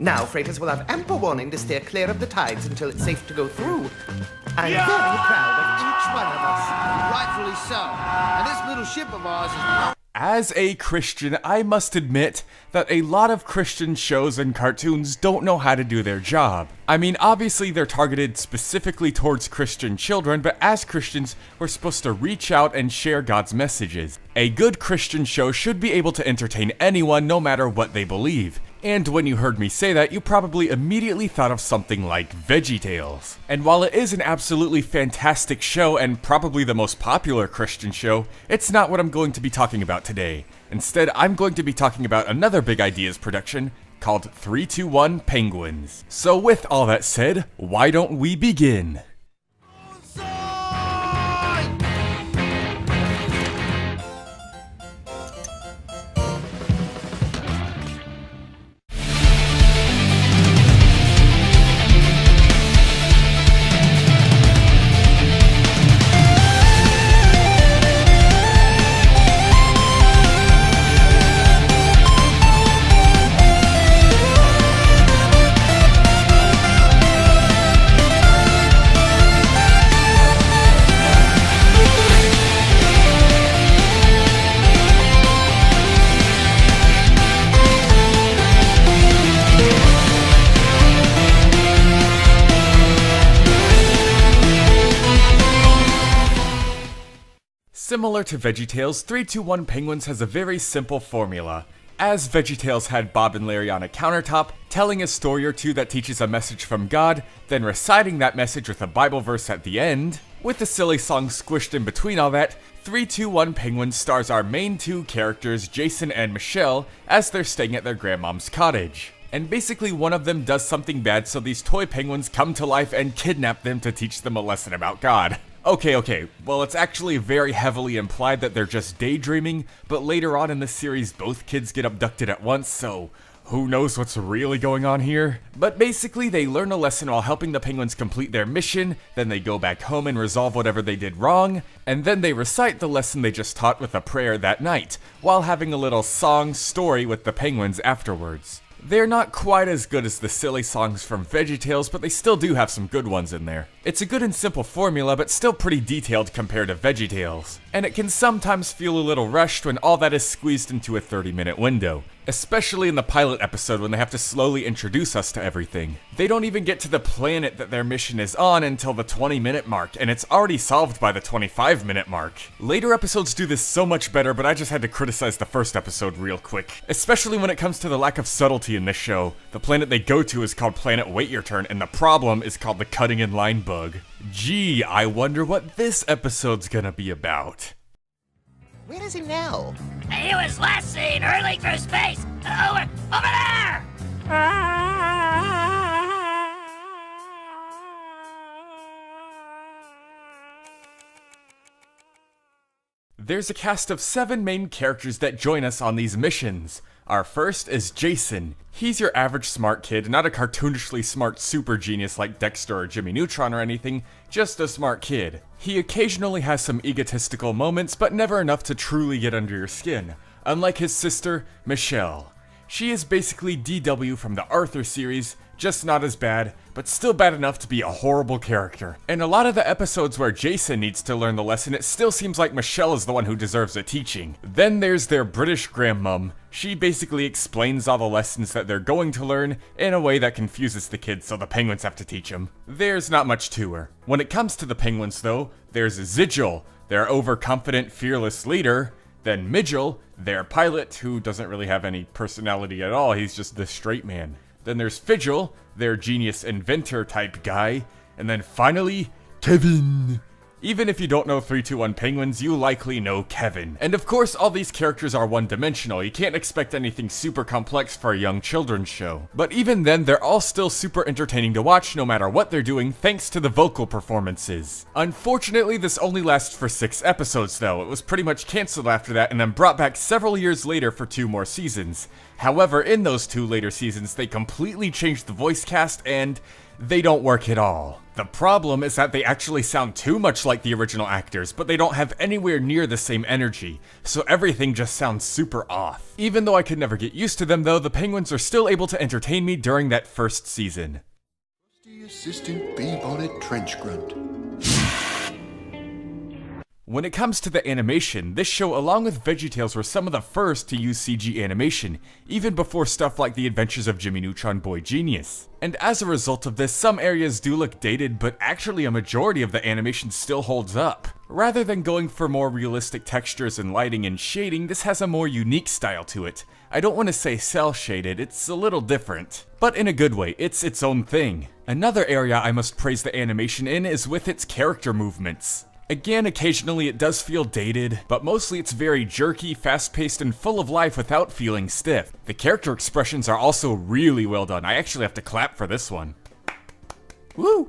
Now freighters will have ample warning to steer clear of the tides until it's safe to go through. I'm very proud of each one of us. Rightfully so. And this little ship of ours is... As a Christian, I must admit that a lot of Christian shows and cartoons don't know how to do their job. I mean, obviously they're targeted specifically towards Christian children, but as Christians, we're supposed to reach out and share God's messages. A good Christian show should be able to entertain anyone no matter what they believe. And when you heard me say that, you probably immediately thought of something like VeggieTales. And while it is an absolutely fantastic show and probably the most popular Christian show, it's not what I'm going to be talking about today. Instead, I'm going to be talking about another Big Ideas production called 321 Penguins. So with all that said, why don't we begin? Similar to VeggieTales, 321 Penguins has a very simple formula. As VeggieTales had Bob and Larry on a countertop, telling a story or two that teaches a message from God, then reciting that message with a Bible verse at the end, with the silly song squished in between all that, 321 Penguins stars our main two characters, Jason and Michelle, as they're staying at their grandmom's cottage. And basically one of them does something bad, so these toy penguins come to life and kidnap them to teach them a lesson about God. Okay, well it's actually very heavily implied that they're just daydreaming, but later on in the series both kids get abducted at once, so who knows what's really going on here? But basically they learn a lesson while helping the penguins complete their mission, then they go back home and resolve whatever they did wrong, and then they recite the lesson they just taught with a prayer that night, while having a little song story with the penguins afterwards. They're not quite as good as the silly songs from VeggieTales, but they still do have some good ones in there. It's a good and simple formula, but still pretty detailed compared to VeggieTales. And it can sometimes feel a little rushed when all that is squeezed into a 30-minute window. Especially in the pilot episode when they have to slowly introduce us to everything. They don't even get to the planet that their mission is on until the 20-minute mark, and it's already solved by the 25-minute mark. Later episodes do this so much better, but I just had to criticize the first episode real quick. Especially when it comes to the lack of subtlety in this show. The planet they go to is called Planet Wait Your Turn, and the problem is called the Cutting in Line Bug. Gee, I wonder what this episode's gonna be about. Where is he now? He was last seen hurling through space! Over there! There's a cast of 7 main characters that join us on these missions. Our first is Jason. He's your average smart kid, not a cartoonishly smart super genius like Dexter or Jimmy Neutron or anything, just a smart kid. He occasionally has some egotistical moments, but never enough to truly get under your skin. Unlike his sister, Michelle. She is basically DW from the Arthur series, just not as bad, but still bad enough to be a horrible character. In a lot of the episodes where Jason needs to learn the lesson, it still seems like Michelle is the one who deserves the teaching. Then there's their British grandmom. She basically explains all the lessons that they're going to learn in a way that confuses the kids, so the penguins have to teach them. There's not much to her. When it comes to the penguins though, there's Zigil, their overconfident, fearless leader. Then Midgel, their pilot, who doesn't really have any personality at all, he's just the straight man. Then there's Fidgel, their genius inventor type guy. And then finally, Kevin. Even if you don't know 321 Penguins, you likely know Kevin. And of course, all these characters are one-dimensional. You can't expect anything super complex for a young children's show. But even then, they're all still super entertaining to watch no matter what they're doing, thanks to the vocal performances. Unfortunately, this only lasts for 6 episodes though. It was pretty much cancelled after that and then brought back several years later for 2 more seasons. However, in those 2 later seasons, they completely changed the voice cast and they don't work at all. The problem is that they actually sound too much like the original actors, but they don't have anywhere near the same energy, so everything just sounds super off. Even though I could never get used to them though, the Penguins are still able to entertain me during that first season. The assistant bee-bonnet trench grunt. When it comes to the animation, this show along with VeggieTales were some of the first to use CG animation, even before stuff like The Adventures of Jimmy Neutron Boy Genius. And as a result of this, some areas do look dated, but actually a majority of the animation still holds up. Rather than going for more realistic textures and lighting and shading, this has a more unique style to it. I don't want to say cel-shaded, it's a little different. But in a good way, it's its own thing. Another area I must praise the animation in is with its character movements. Again, occasionally it does feel dated, but mostly it's very jerky, fast-paced, and full of life without feeling stiff. The character expressions are also really well done. I actually have to clap for this one. Woo!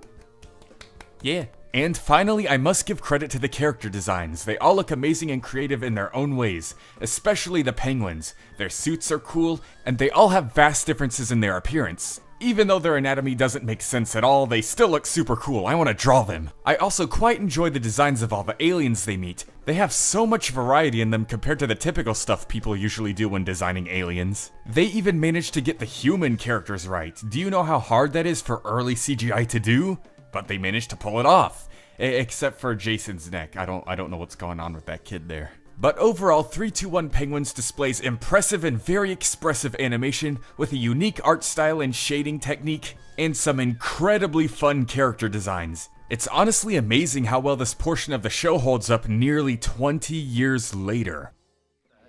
Yeah. And finally, I must give credit to the character designs. They all look amazing and creative in their own ways, especially the penguins. Their suits are cool, and they all have vast differences in their appearance. Even though their anatomy doesn't make sense at all, they still look super cool. I want to draw them. I also quite enjoy the designs of all the aliens they meet. They have so much variety in them compared to the typical stuff people usually do when designing aliens. They even managed to get the human characters right. Do you know how hard that is for early CGI to do? But they managed to pull it off. Except for Jason's neck. I don't know what's going on with that kid there. But overall, 321 Penguins displays impressive and very expressive animation with a unique art style and shading technique, and some incredibly fun character designs. It's honestly amazing how well this portion of the show holds up nearly 20 years later.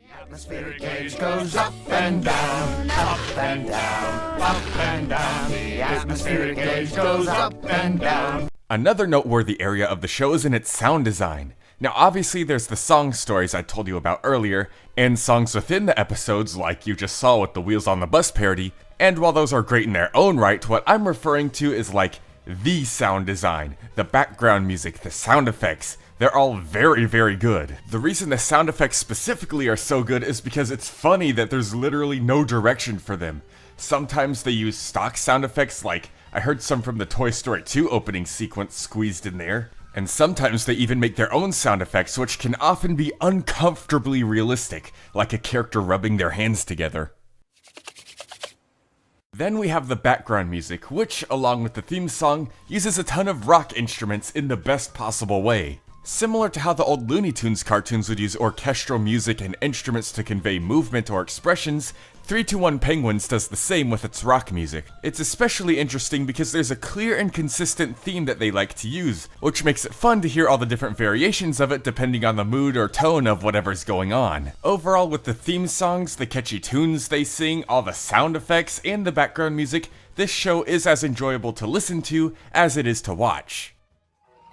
The atmospheric gauge goes up and down, up and down, up and down. The atmospheric gauge goes up and down. Another noteworthy area of the show is in its sound design. Now obviously there's the song stories I told you about earlier, and songs within the episodes like you just saw with the Wheels on the Bus parody, and while those are great in their own right, what I'm referring to is like the sound design, the background music, the sound effects. They're all very, very good. The reason the sound effects specifically are so good is because it's funny that there's literally no direction for them. Sometimes they use stock sound effects, like I heard some from the Toy Story 2 opening sequence squeezed in there. And sometimes they even make their own sound effects, which can often be uncomfortably realistic, like a character rubbing their hands together. Then we have the background music, which, along with the theme song, uses a ton of rock instruments in the best possible way. Similar to how the old Looney Tunes cartoons would use orchestral music and instruments to convey movement or expressions, 321 Penguins does the same with its rock music. It's especially interesting because there's a clear and consistent theme that they like to use, which makes it fun to hear all the different variations of it depending on the mood or tone of whatever's going on. Overall, with the theme songs, the catchy tunes they sing, all the sound effects, and the background music, this show is as enjoyable to listen to as it is to watch.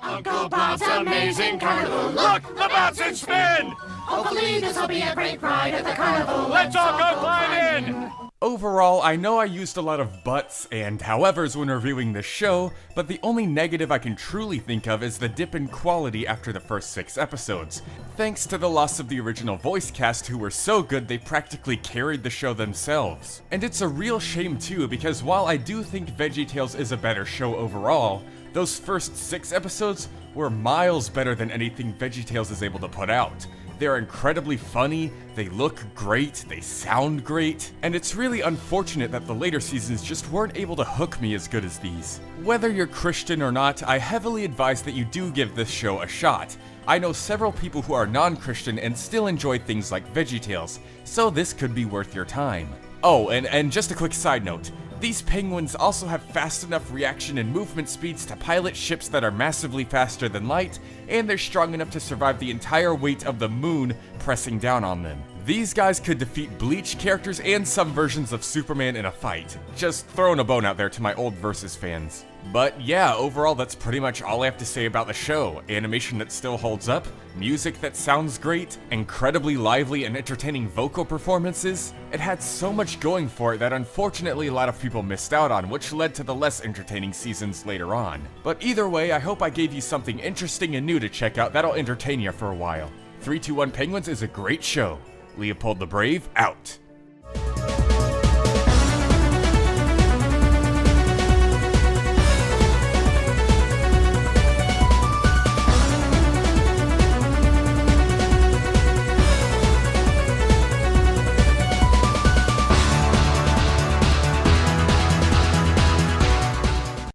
Uncle Bob's Amazing Carnival. Look, the bouncing spin! Hopefully this will be a great ride at the carnival. Let's all go climb in! Overall, I know I used a lot of buts and howevers when reviewing this show, but the only negative I can truly think of is the dip in quality after the first 6 episodes, thanks to the loss of the original voice cast who were so good they practically carried the show themselves. And it's a real shame too, because while I do think VeggieTales is a better show overall, those first 6 episodes were miles better than anything VeggieTales is able to put out. They're incredibly funny, they look great, they sound great, and it's really unfortunate that the later seasons just weren't able to hook me as good as these. Whether you're Christian or not, I heavily advise that you do give this show a shot. I know several people who are non-Christian and still enjoy things like VeggieTales, so this could be worth your time. Oh, and just a quick side note. These penguins also have fast enough reaction and movement speeds to pilot ships that are massively faster than light, and they're strong enough to survive the entire weight of the moon pressing down on them. These guys could defeat Bleach characters and some versions of Superman in a fight. Just throwing a bone out there to my old Versus fans. But yeah, overall that's pretty much all I have to say about the show. Animation that still holds up, music that sounds great, incredibly lively and entertaining vocal performances. It had so much going for it that unfortunately a lot of people missed out on, which led to the less entertaining seasons later on. But either way, I hope I gave you something interesting and new to check out that'll entertain you for a while. 321 Penguins is a great show. Leopold the Brave, out.